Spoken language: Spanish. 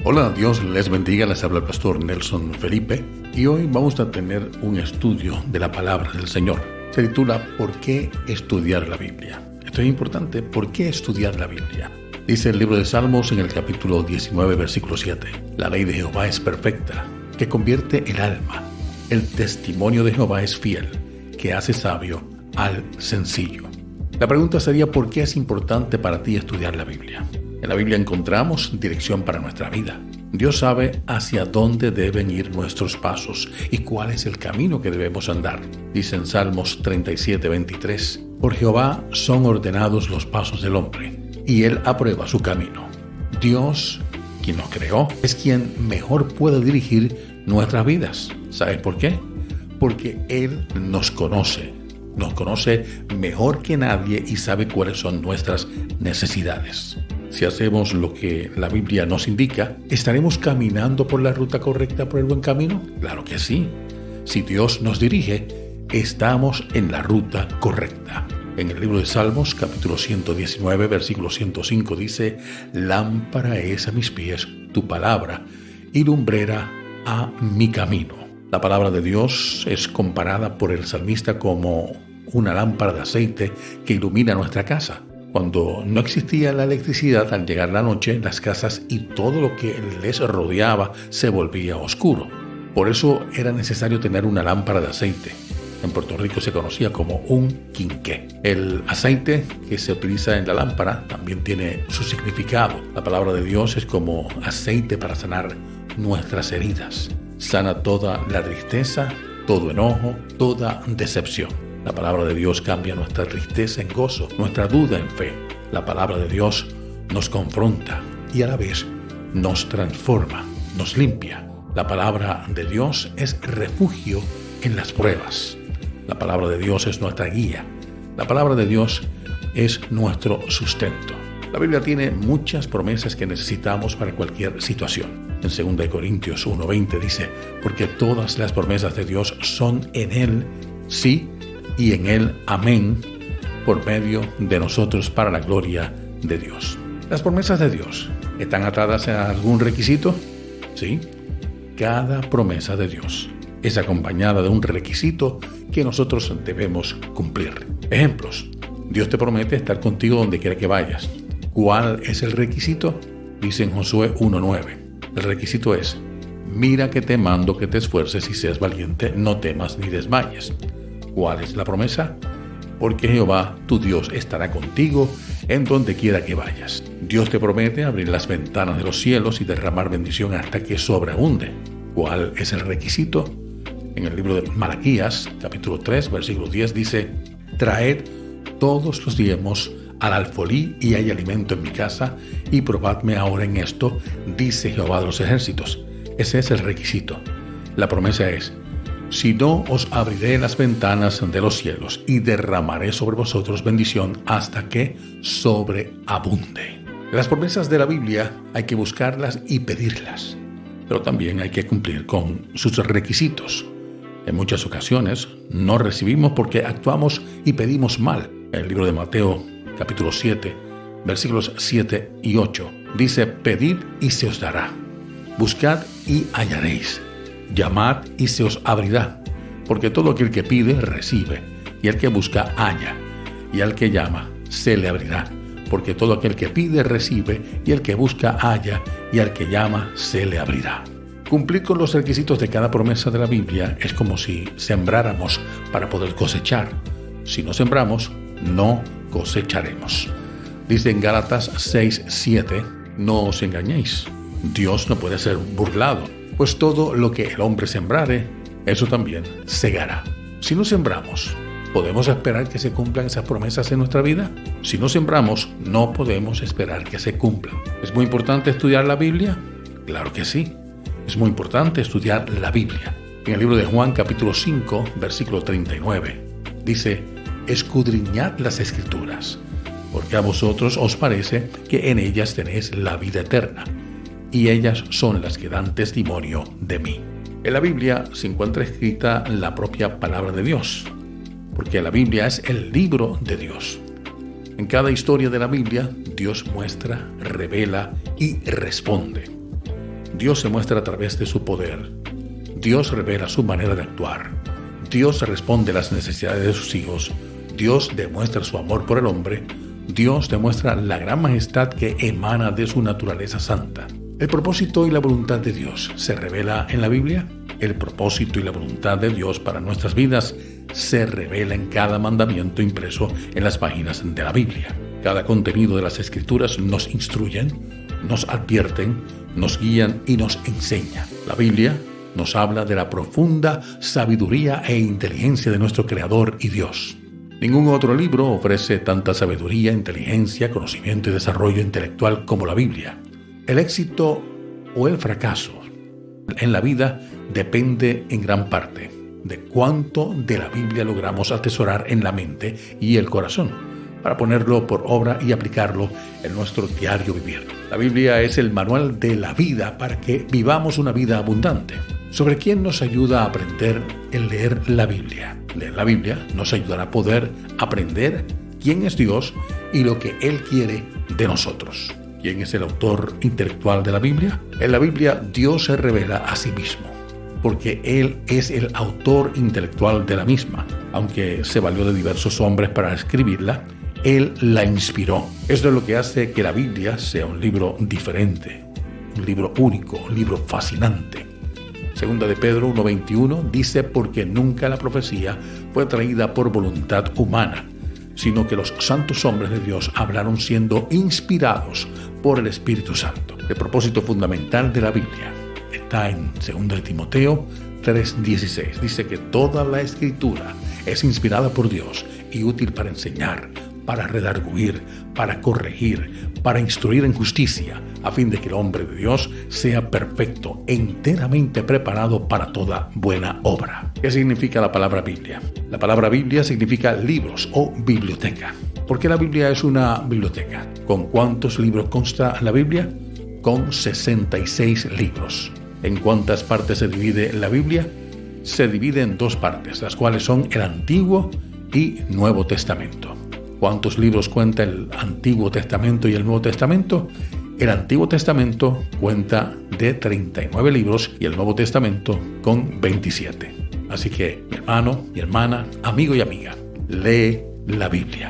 Hola, Dios les bendiga, les habla el pastor Nelson Felipe y hoy vamos a tener un estudio de la palabra del Señor. Se titula ¿Por qué estudiar la Biblia? Esto es importante, ¿por qué estudiar la Biblia? Dice el libro de Salmos en el capítulo 19, versículo 7. La ley de Jehová es perfecta, que convierte el alma. El testimonio de Jehová es fiel, que hace sabio al sencillo. La pregunta sería ¿por qué es importante para ti estudiar la Biblia? En la Biblia encontramos dirección para nuestra vida. Dios sabe hacia dónde deben ir nuestros pasos y cuál es el camino que debemos andar. Dice en Salmos 37, 23, por Jehová son ordenados los pasos del hombre, y él aprueba su camino. Dios, quien nos creó, es quien mejor puede dirigir nuestras vidas. ¿Sabes por qué? Porque Él nos conoce mejor que nadie y sabe cuáles son nuestras necesidades. Si hacemos lo que la Biblia nos indica, ¿estaremos caminando por la ruta correcta, por el buen camino? Claro que sí. Si Dios nos dirige, estamos en la ruta correcta. En el libro de Salmos, capítulo 119, versículo 105, dice: lámpara es a mis pies tu palabra y lumbrera a mi camino. La palabra de Dios es comparada por el salmista como una lámpara de aceite que ilumina nuestra casa. Cuando no existía la electricidad, al llegar la noche, las casas y todo lo que les rodeaba se volvía oscuro. Por eso era necesario tener una lámpara de aceite. En Puerto Rico se conocía como un quinqué. El aceite que se utiliza en la lámpara también tiene su significado. La palabra de Dios es como aceite para sanar nuestras heridas. Sana toda la tristeza, todo enojo, toda decepción. La palabra de Dios cambia nuestra tristeza en gozo, nuestra duda en fe. La palabra de Dios nos confronta y a la vez nos transforma, nos limpia. La palabra de Dios es refugio en las pruebas. La palabra de Dios es nuestra guía. La palabra de Dios es nuestro sustento. La Biblia tiene muchas promesas que necesitamos para cualquier situación. En 2 Corintios 1:20 dice: porque todas las promesas de Dios son en Él, sí, y en Él, amén, por medio de nosotros para la gloria de Dios. ¿Las promesas de Dios están atadas a algún requisito? Sí. Cada promesa de Dios es acompañada de un requisito que nosotros debemos cumplir. Ejemplos: Dios te promete estar contigo donde quiera que vayas. ¿Cuál es el requisito? Dice en Josué 1:9. El requisito es: mira que te mando que te esfuerces y seas valiente, no temas ni desmayes. ¿Cuál es la promesa? Porque Jehová, tu Dios, estará contigo en donde quiera que vayas. Dios te promete abrir las ventanas de los cielos y derramar bendición hasta que sobreabunde. ¿Cuál es el requisito? En el libro de Malaquías, capítulo 3, versículo 10, dice: traed todos los diezmos al alfolí y hay alimento en mi casa, y probadme ahora en esto, dice Jehová de los ejércitos. Ese es el requisito. La promesa es: si no, os abriré las ventanas de los cielos y derramaré sobre vosotros bendición hasta que sobreabunde. Las promesas de la Biblia hay que buscarlas y pedirlas, pero también hay que cumplir con sus requisitos. En muchas ocasiones no recibimos porque actuamos y pedimos mal. En el libro de Mateo, capítulo 7, versículos 7 y 8, dice: pedid y se os dará, buscad y hallaréis, llamad y se os abrirá, porque todo aquel que pide recibe, y el que busca halla, y al que llama se le abrirá, porque todo aquel que pide recibe, y el que busca halla, y al que llama se le abrirá. Cumplir con los requisitos de cada promesa de la Biblia es como si sembráramos para poder cosechar. Si no sembramos, no cosecharemos. Dice en Gálatas 6:7, no os engañéis, Dios no puede ser burlado, pues todo lo que el hombre sembrare, eso también segará. Si no sembramos, ¿podemos esperar que se cumplan esas promesas en nuestra vida? Si no sembramos, no podemos esperar que se cumplan. ¿Es muy importante estudiar la Biblia? Claro que sí. Es muy importante estudiar la Biblia. En el libro de Juan, capítulo 5, versículo 39, dice: escudriñad las Escrituras, porque a vosotros os parece que en ellas tenéis la vida eterna, y ellas son las que dan testimonio de mí. En la Biblia se encuentra escrita la propia palabra de Dios, porque la Biblia es el libro de Dios. En cada historia de la Biblia, Dios muestra, revela y responde. Dios se muestra a través de su poder. Dios revela su manera de actuar. Dios responde a las necesidades de sus hijos. Dios demuestra su amor por el hombre. Dios demuestra la gran majestad que emana de su naturaleza santa. ¿El propósito y la voluntad de Dios se revela en la Biblia? El propósito y la voluntad de Dios para nuestras vidas se revela en cada mandamiento impreso en las páginas de la Biblia. Cada contenido de las Escrituras nos instruyen, nos advierten, nos guían y nos enseña. La Biblia nos habla de la profunda sabiduría e inteligencia de nuestro Creador y Dios. Ningún otro libro ofrece tanta sabiduría, inteligencia, conocimiento y desarrollo intelectual como la Biblia. El éxito o el fracaso en la vida depende en gran parte de cuánto de la Biblia logramos atesorar en la mente y el corazón, para ponerlo por obra y aplicarlo en nuestro diario vivir. La Biblia es el manual de la vida para que vivamos una vida abundante. ¿Sobre quién nos ayuda a aprender el leer la Biblia? Leer la Biblia nos ayudará a poder aprender quién es Dios y lo que Él quiere de nosotros. ¿Quién es el autor intelectual de la Biblia? En la Biblia Dios se revela a sí mismo, porque Él es el autor intelectual de la misma. Aunque se valió de diversos hombres para escribirla, Él la inspiró. Esto es lo que hace que la Biblia sea un libro diferente, un libro único, un libro fascinante. Segunda de Pedro 1:21 dice: porque nunca la profecía fue traída por voluntad humana, sino que los santos hombres de Dios hablaron siendo inspirados por el Espíritu Santo. El propósito fundamental de la Biblia está en 2 de Timoteo 3:16. Dice que toda la Escritura es inspirada por Dios y útil para enseñar, para redarguir, para corregir, para instruir en justicia, a fin de que el hombre de Dios sea perfecto, enteramente preparado para toda buena obra. ¿Qué significa la palabra Biblia? La palabra Biblia significa libros o biblioteca. ¿Por qué la Biblia es una biblioteca? ¿Con cuántos libros consta la Biblia? Con 66 libros. ¿En cuántas partes se divide la Biblia? Se divide en dos partes, las cuales son el Antiguo y Nuevo Testamento. ¿Cuántos libros cuenta el Antiguo Testamento y el Nuevo Testamento? El Antiguo Testamento cuenta de 39 libros y el Nuevo Testamento con 27. Así que, mi hermano, mi hermana, amigo y amiga, lee la Biblia.